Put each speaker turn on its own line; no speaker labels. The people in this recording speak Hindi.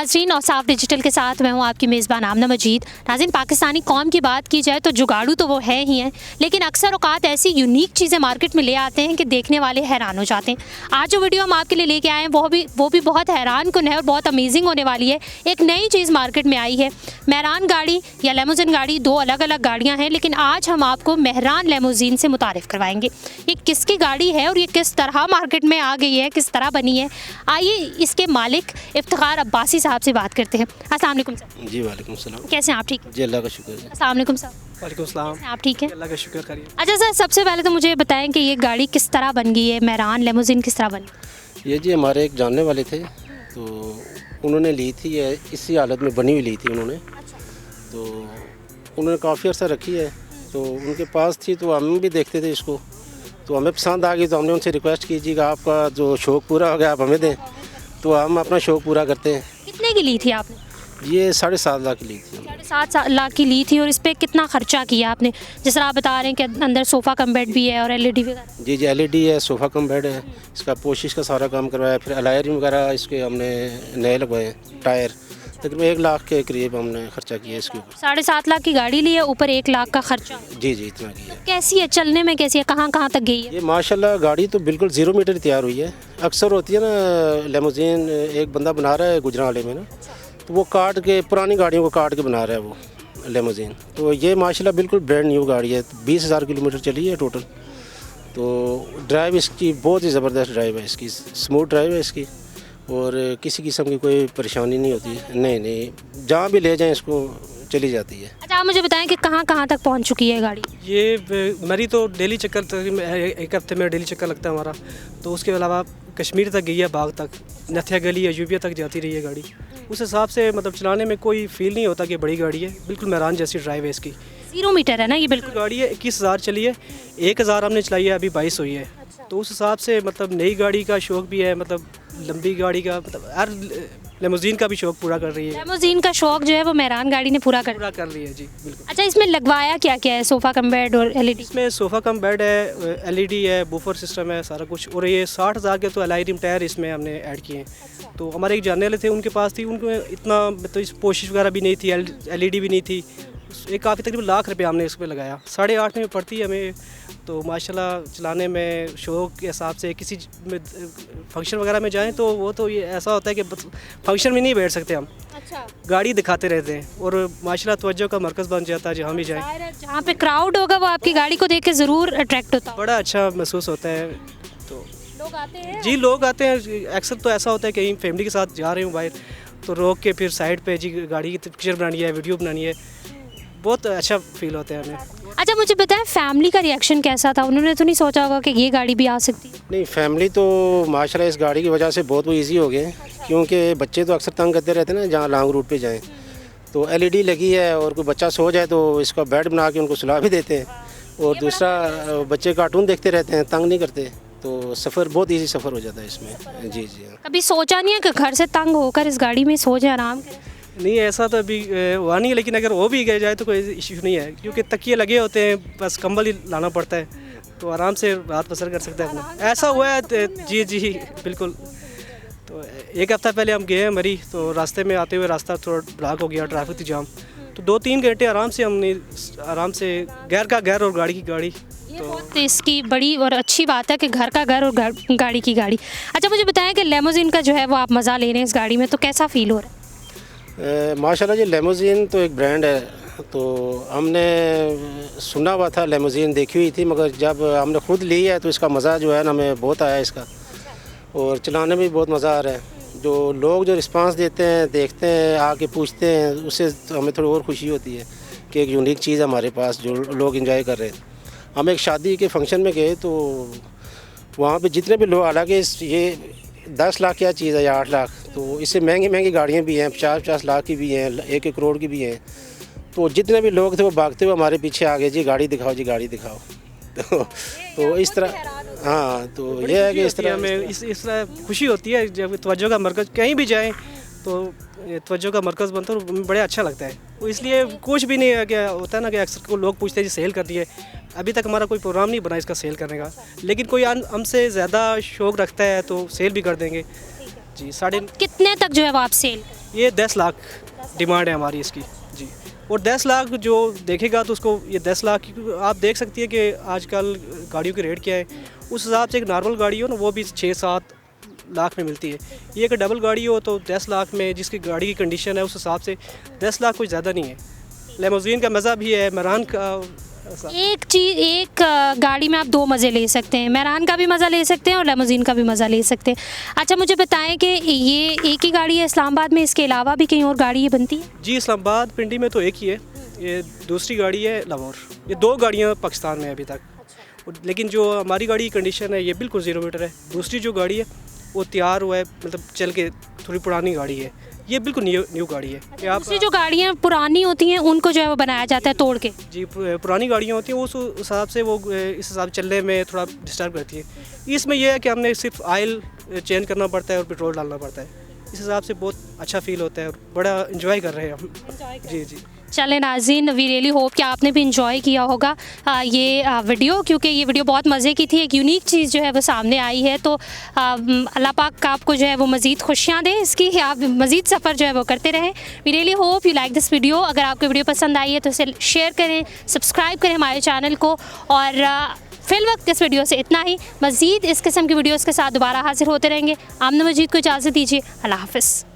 नाज़रीन, और साफ डिजिटल के साथ मैं हूँ आपकी मेज़बान आमना मजीद। नाज़रीन, पाकिस्तानी कौम की बात की जाए तो जुगाड़ू तो वो है ही हैं, लेकिन अक्सर औकात ऐसी यूनिक चीज़ें मार्केट में ले आते हैं कि देखने वाले हैरान हो जाते हैं। आज जो वीडियो हम आपके लिए लेके आए हैं वो भी बहुत हैरान कुन है और बहुत अमेजिंग होने वाली है। एक नई चीज़ मार्केट में आई है, मेहरान गाड़ी या लेमोजिन गाड़ी, दो अलग अलग गाड़ियाँ हैं, लेकिन आज हम आपको मेहरान लेमोजिन से मुतारिफ़ करवाएंगे। ये किसकी गाड़ी है और ये किस तरह मार्केट में आ गई है, किस तरह बनी है, आइए इसके मालिक इफ्तिखार अब्बासी साहब से बात करते हैं। अस्सलाम वालेकुम सर।
जी वालेकुम सलाम।
कैसे हैं आप? ठीक है
जी, अल्लाह का शुक्र है।
अस्सलाम वालेकुम सर।
वालेकुम सलाम।
कैसे हैं आप? ठीक है
अल्लाह का शुक्र करिए।
अच्छा सर, सबसे पहले तो मुझे बताएं कि ये गाड़ी किस तरह बन गई है, मेहरान लेमोजिन किस तरह बनी?
ये जी हमारे एक जानने वाले थे, तो उन्होंने ली थी, ये इसी हालत में बनी हुई ली थी उन्होंने। तो उन्होंने काफ़ी अर्सा रखी है, तो उनके पास थी तो हम भी देखते थे इसको, तो हमें पसंद आ गई, तो हमने उनसे रिक्वेस्ट की जी आपका जो शौक़ पूरा हो गया आप हमें दें, तो हम अपना शौक़ पूरा करते हैं।
कितने की ली थी आपने?
ये 7.5 लाख की ली थी।
7.5 लाख की ली थी। और इस पर कितना खर्चा किया आपने? जिस तरह आप बता रहे हैं कि अंदर सोफ़ा कम बेड भी है और LED वगैरह।
जी LED है, सोफ़ा कम बेड है, इसका पोशिश का सारा काम करवाया, फिर अलायरिंग वगैरह इसके हमने नए लगवाए, टायर तकरीबन 1 लाख के करीब हमने खर्चा किया इसके ऊपर।
7.5 लाख की गाड़ी ली है, ऊपर 1 लाख का खर्चा।
जी जी, इतना किया।
कैसी है चलने में, कैसी है, कहाँ कहाँ तक गई है?
ये माशाल्लाह गाड़ी तो बिल्कुल 0 मीटर तैयार हुई है। अक्सर होती है ना लेमोजिन, एक बंदा बना रहा है गुजरावाले में ना, तो वो काट के पुरानी गाड़ियों को काट के बना रहा है वो लेमोजिन। तो ये माशाल्लाह बिल्कुल ब्रांड न्यू गाड़ी है, 20,000 किलोमीटर चली है टोटल। तो ड्राइव इसकी बहुत ही ज़बरदस्त ड्राइव है, इसकी स्मूथ ड्राइव है इसकी, और किसी किस्म की कोई परेशानी नहीं होती। नहीं, जहाँ भी ले जाएं इसको चली जाती है।
अच्छा, आप मुझे बताएं कि कहाँ कहाँ तक पहुँच चुकी है गाड़ी?
ये मेरी तो डेली चक्कर तक, एक हफ्ते में डेली चक्कर लगता है हमारा। तो उसके अलावा कश्मीर तक गई है, बाग तक, नथिया गली या यूपिया तक जाती रही है गाड़ी। उस हिसाब से मतलब चलाने में कोई फील नहीं होता कि बड़ी गाड़ी है, बिल्कुल मेहरान जैसी ड्राइव है इसकी।
0 मीटर है ना ये? बिल्कुल
गाड़ी है, 21,000 चली है, 1,000 हमने चलाई है, अभी 22 हुई है। तो उस हिसाब से मतलब नई गाड़ी का शौक़ भी है, मतलब लंबी गाड़ी का, मतलब हर लेमोजीन का भी शौक़ पूरा कर रही है।
लेमोजीन का शौक जो है वो मेहरान गाड़ी ने पूरा कर
रही है जी, बिल्कुल।
अच्छा, इसमें लगवाया क्या क्या है? सोफ़ा कम बेड और LED?
इसमें सोफ़ा कम बेड है, LED है, बूफर सिस्टम है, सारा कुछ। और ये 60,000 के तो अलायरिंग टायर इसमें हमने ऐड किए हैं। तो हमारे एक जानने वाले थे, उनके पास थी, उनको इतना मतलब इस पोशिश वगैरह भी नहीं थी, LED भी नहीं थी। एक काफ़ी तकरीबन लाख रुपये हमने इस पर लगाया, 8.5 में पड़ती है हमें। तो माशाल्लाह चलाने में शौक़ के हिसाब से किसी फंक्शन वगैरह में जाएं तो वो तो ये ऐसा होता है कि फंक्शन में नहीं बैठ सकते हम। अच्छा, गाड़ी दिखाते रहते हैं और माशाल्लाह तवज्जो का मरकज़ बन जाता है जहाँ भी जाएं।
जहाँ पे क्राउड होगा वो आपकी गाड़ी को देख के ज़रूर अट्रैक्ट होता है,
बड़ा अच्छा महसूस होता है। तो
लोग आते हैं
जी, लोग आते हैं। अक्सर तो ऐसा होता है कहीं फैमिली के साथ जा रहे हूँ बाहर, तो रोक के फिर साइड पे जी गाड़ी की पिक्चर बनानी है, वीडियो बनानी है, बहुत अच्छा फील होता है हमें।
अच्छा, मुझे बताएं फैमिली का रिएक्शन कैसा था? उन्होंने तो नहीं सोचा होगा कि ये गाड़ी भी आ सकती है?
नहीं, फैमिली तो माशाल्लाह इस गाड़ी की वजह से बहुत वो ईजी हो गए, क्योंकि बच्चे तो अक्सर तंग करते रहते हैं ना जहाँ लॉन्ग रूट पे जाएं। तो LED लगी है और कोई बच्चा सो जाए तो इसका बेड बना के उनको सुला भी देते हैं, और दूसरा बच्चे कार्टून देखते रहते हैं, तंग नहीं करते। तो सफ़र बहुत ईजी सफ़र हो जाता है इसमें। जी जी।
कभी सोचा नहीं है कि घर से तंग होकर इस गाड़ी में सो जाए, आराम करें?
नहीं, ऐसा तो अभी हुआ नहीं है, लेकिन अगर वो भी गए जाए तो कोई इशू नहीं है, क्योंकि तकिए लगे होते हैं, बस कंबल ही लाना पड़ता है, तो आराम से रात बसर कर सकते हैं अपना। ऐसा हुआ है जी जी, बिल्कुल। तो एक हफ़्ता पहले हम गए हैं मरी, तो रास्ते में आते हुए रास्ता थोड़ा ब्लॉक हो गया, ट्रैफिक थी जाम, तो 2-3 घंटे आराम से घर का घर और गाड़ी की गाड़ी।
तो इसकी बड़ी और अच्छी बात है कि घर का घर और गाड़ी की गाड़ी। अच्छा, मुझे बताएं कि लेमोजिन का जो है वो आप मज़ा ले रहे हैं इस गाड़ी में, तो कैसा फ़ील हो रहा है?
माशाल्लाह जी, लेमोजिन तो एक ब्रांड है, तो हमने सुना हुआ था, लेमोजिन देखी हुई थी, मगर जब हमने ख़ुद ली है तो इसका मज़ा जो है ना हमें बहुत आया इसका, और चलाने में भी बहुत मज़ा आ रहा है। जो लोग जो रिस्पांस देते हैं, देखते हैं, आके पूछते हैं, उससे तो हमें थोड़ी और खुशी होती है कि एक यूनिक चीज़ है हमारे पास जो लोग इंजॉय कर रहे हैं। हम एक शादी के फंक्शन में गए तो वहाँ पे जितने भी लोग, हालांकि ये 10 लाख क्या चीज़ है या 8 लाख, तो इससे महंगी गाड़ियाँ भी हैं, 50-50 लाख की भी हैं, 1-1 करोड़ की भी हैं। तो जितने भी लोग थे वो भागते हुए हमारे पीछे आ गए, जी गाड़ी दिखाओ, जी गाड़ी दिखाओ। तो इस तरह, हाँ, तो ये है कि इस तरह
हमें इस तरह खुशी होती है जब तवज्जो का मरकज़ कहीं भी जाएँ तो तवज्जो का मरकज़ बनता है, और बड़ा अच्छा लगता है। वो इसलिए कुछ भी नहीं है, क्या होता है ना कि अक्सर को लोग पूछते हैं जी सेल कर दिए, अभी तक हमारा कोई प्रोग्राम नहीं बना इसका सेल करने का, लेकिन कोई हमसे ज़्यादा शौक़ रखता है तो सेल भी कर देंगे। जी 10.5
कितने तक जो है वो आप सेल?
ये 10 लाख डिमांड है हमारी इसकी जी। और 10 लाख जो देखेगा तो उसको ये 10 लाख आप देख सकती है कि आजकल गाड़ियों के रेट क्या है, उस हिसाब से एक नॉर्मल गाड़ी हो ना वो भी 6-7 लाख में मिलती है। ये अगर डबल गाड़ी हो तो 10 लाख में, जिसकी गाड़ी की कंडीशन है उस हिसाब से 10 लाख कुछ ज़्यादा नहीं है। लेमोजीन का मज़ा भी है, मेहरान का
एक गाड़ी में आप दो मज़े ले सकते हैं, मेहरान का भी मज़ा ले सकते हैं और लेमोजीन का भी मज़ा ले सकते हैं। अच्छा मुझे बताएं कि ये एक ही गाड़ी है इस्लामाबाद में, इसके अलावा भी कहीं और गाड़ी ये बनती है?
जी इस्लामाबाद पिंडी में तो एक ही है, ये दूसरी गाड़ी है लाहौर। ये 2 गाड़ियाँ पाकिस्तान में अभी तक, लेकिन जो हमारी गाड़ी की कंडीशन है ये बिल्कुल 0 मीटर है। दूसरी जो गाड़ी है वो तैयार हुआ है, मतलब चल के थोड़ी पुरानी गाड़ी है, ये बिल्कुल न्यू गाड़ी है। ये आप
दूसरी जो गाड़ियाँ पुरानी होती हैं उनको जो है वो बनाया जाता है तोड़ के?
जी पुरानी गाड़ियाँ होती हैं उस हिसाब से वो इस हिसाब से चलने में थोड़ा डिस्टर्ब करती है। इसमें यह है कि हमने सिर्फ ऑयल चेंज करना पड़ता है और पेट्रोल डालना पड़ता है, इस हिसाब से बहुत अच्छा फील होता है और बड़ा इंजॉय कर रहे हैं हम। जी
चलें नाज़रीन, वी रियली होप कि आपने भी इंजॉय किया होगा ये वीडियो, क्योंकि ये वीडियो बहुत मज़े की थी। एक यूनिक चीज़ जो है वो सामने आई है, तो अल्लाह पाक आपको जो है वो मज़ीद खुशियाँ दें इसकी, आप मज़ीद सफ़र जो है वो करते रहें। We really hope you like this video. अगर आपको वीडियो पसंद आई है तो इसे शेयर करें, सब्सक्राइब करें हमारे चैनल को, और फ़िलवक्त इस वीडियो से इतना ही। मज़ीद इस किस्म की वीडियोज़ के साथ दोबारा हाजिर होते रहेंगे। आमना मजीद को इजाज़त दीजिए। अल्लाह हाफ़िज़।